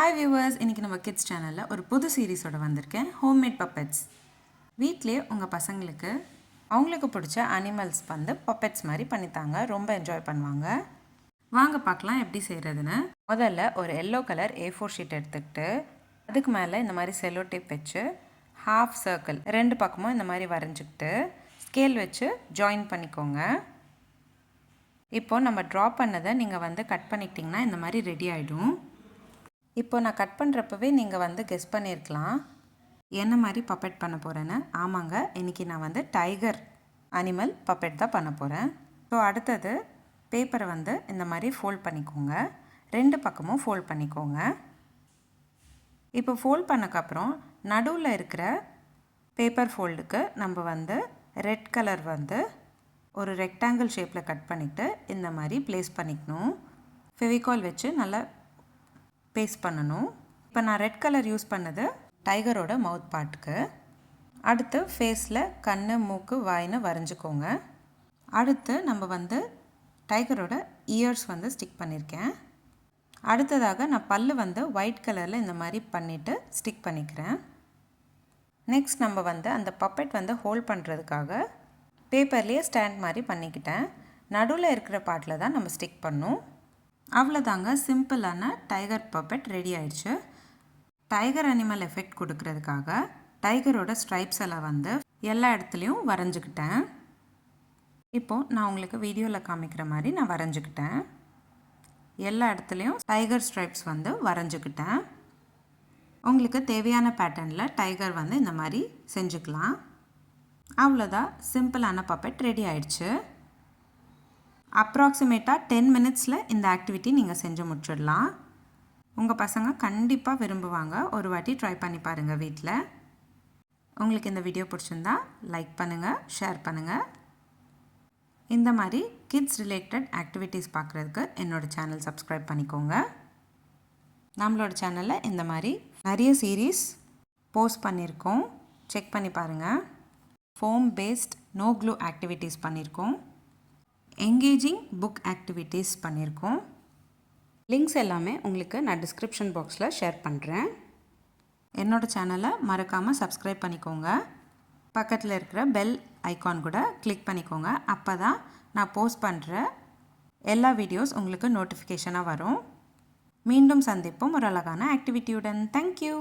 Hi viewers, இன்றைக்கி நம்ம kids சேனலில் ஒரு புது சீரீஸோட வந்திருக்கேன். Homemade puppets. வீட்டிலே உங்கள் பசங்களுக்கு அவங்களுக்கு பிடிச்ச அனிமல்ஸ் வந்து பப்பெட்ஸ் மாதிரி பண்ணித்தாங்க. ரொம்ப என்ஜாய் பண்ணுவாங்க. வாங்க பார்க்கலாம் எப்படி செய்கிறதுன்னு. முதல்ல ஒரு எல்லோ கலர் A4 ஷீட் எடுத்துக்கிட்டு அதுக்கு மேலே இந்த மாதிரி செல்லோ டேப் வச்சு ஹாஃப் சர்க்கிள் 2 பக்கமும் இந்த மாதிரி வரைஞ்சிக்கிட்டு ஸ்கேல் வச்சு ஜாயின் பண்ணிக்கோங்க. இப்போது நம்ம ட்ரா பண்ணதை நீங்கள் வந்து கட் பண்ணிக்கிட்டிங்கன்னா இந்த மாதிரி ரெடி ஆகிடும். இப்போ நான் கட் பண்ணுறப்பவே நீங்கள் வந்து கெஸ் பண்ணியிருக்கலாம் என்ன மாதிரி பப்பெட் பண்ண போகிறேன்னு. ஆமாங்க, இன்றைக்கி நான் வந்து டைகர் அனிமல் பப்பெட் தான் பண்ண போகிறேன். ஸோ அடுத்தது பேப்பரை வந்து இந்த மாதிரி ஃபோல்ட் பண்ணிக்கோங்க. 2 பக்கமும் ஃபோல்ட் பண்ணிக்கோங்க. இப்போ ஃபோல்ட் பண்ணக்கப்புறம் நடுவில் இருக்கிற பேப்பர் ஃபோல்டுக்கு நம்ம வந்து ரெட் கலர் வந்து ஒரு ரெக்டாங்கிள் ஷேப்பில் கட் பண்ணிவிட்டு இந்த மாதிரி ப்ளேஸ் பண்ணிக்கணும். ஃபெவிகால் வச்சு நல்லா பேஸ்ட் பண்ணணும். இப்போ நான் ரெட் கலர் யூஸ் பண்ணது டைகரோட மவுத் பார்ட்டுக்கு. அடுத்து ஃபேஸில் கண், மூக்கு, வாய்னு வரைஞ்சிக்கோங்க. அடுத்து நம்ம வந்து டைகரோட இயர்ஸ் வந்து ஸ்டிக் பண்ணியிருக்கேன். அடுத்ததாக நான் பல்லு வந்து ஒயிட் கலரில் இந்த மாதிரி பண்ணிவிட்டு ஸ்டிக் பண்ணிக்கிறேன். நெக்ஸ்ட் நம்ம வந்து அந்த பப்பெட் வந்து ஹோல்ட் பண்ணுறதுக்காக பேப்பர்லேயே ஸ்டாண்ட் மாதிரி பண்ணிக்கிட்டேன். நடுவில் இருக்கிற பார்ட்டில் தான் நம்ம ஸ்டிக் பண்ணோம். அவ்வளோதாங்க, சிம்பிளான டைகர் பப்பெட் ரெடி ஆயிடுச்சு. டைகர் அனிமல் எஃபெக்ட் கொடுக்கறதுக்காக டைகரோட ஸ்ட்ரைப்ஸ் எல்லாம் வந்து எல்லா இடத்துலையும் வரைஞ்சிக்கிட்டேன். இப்போது நான் உங்களுக்கு வீடியோவில் காமிக்கிற மாதிரி நான் வரைஞ்சிக்கிட்டேன். எல்லா இடத்துலையும் டைகர் ஸ்ட்ரைப்ஸ் வந்து வரைஞ்சிக்கிட்டேன். உங்களுக்கு தேவையான பேட்டர்னில் டைகர் வந்து இந்த மாதிரி செஞ்சுக்கலாம். அவ்வளோதான், சிம்பிளான பப்பெட் ரெடி ஆயிடுச்சு. அப்ராக்சிமேட்டாக 10 மினிட்ஸில் இந்த ஆக்டிவிட்டி நீங்கள் செஞ்சு முடிச்சிடலாம். உங்கள் பசங்க கண்டிப்பாக விரும்புவாங்க. ஒரு வாட்டி ட்ரை பண்ணி பாருங்கள் வீட்டில். உங்களுக்கு இந்த வீடியோ பிடிச்சிருந்தா லைக் பண்ணுங்கள், ஷேர் பண்ணுங்கள். இந்த மாதிரி கிட்ஸ் ரிலேட்டட் ஆக்டிவிட்டீஸ் பார்க்குறதுக்கு என்னோடய சேனல் சப்ஸ்கிரைப் பண்ணிக்கோங்க. நம்மளோட சேனலில் இந்த மாதிரி நிறைய சீரீஸ் போஸ்ட் பண்ணியிருக்கோம், செக் பண்ணி பாருங்கள். Foam paste no glue activities பண்ணியிருக்கோம், எங்கேஜிங் புக் ஆக்டிவிட்டீஸ் பண்ணியிருக்கோம். லிங்க்ஸ் எல்லாமே உங்களுக்கு நான் டிஸ்கிரிப்ஷன் பாக்ஸில் ஷேர் பண்ணுறேன். என்னோடய சேனலை மறக்காமல் சப்ஸ்கிரைப் பண்ணிக்கோங்க. பக்கத்தில் இருக்கிற பெல் ஐக்கான் கூட கிளிக் பண்ணிக்கோங்க. அப்போ தான் நான் போஸ்ட் பண்ணுற எல்லா வீடியோஸ் உங்களுக்கு நோட்டிஃபிகேஷனாக வரும். மீண்டும் சந்திப்போம் ஒரு அழகான ஆக்டிவிட்டியுடன். தேங்க்யூ.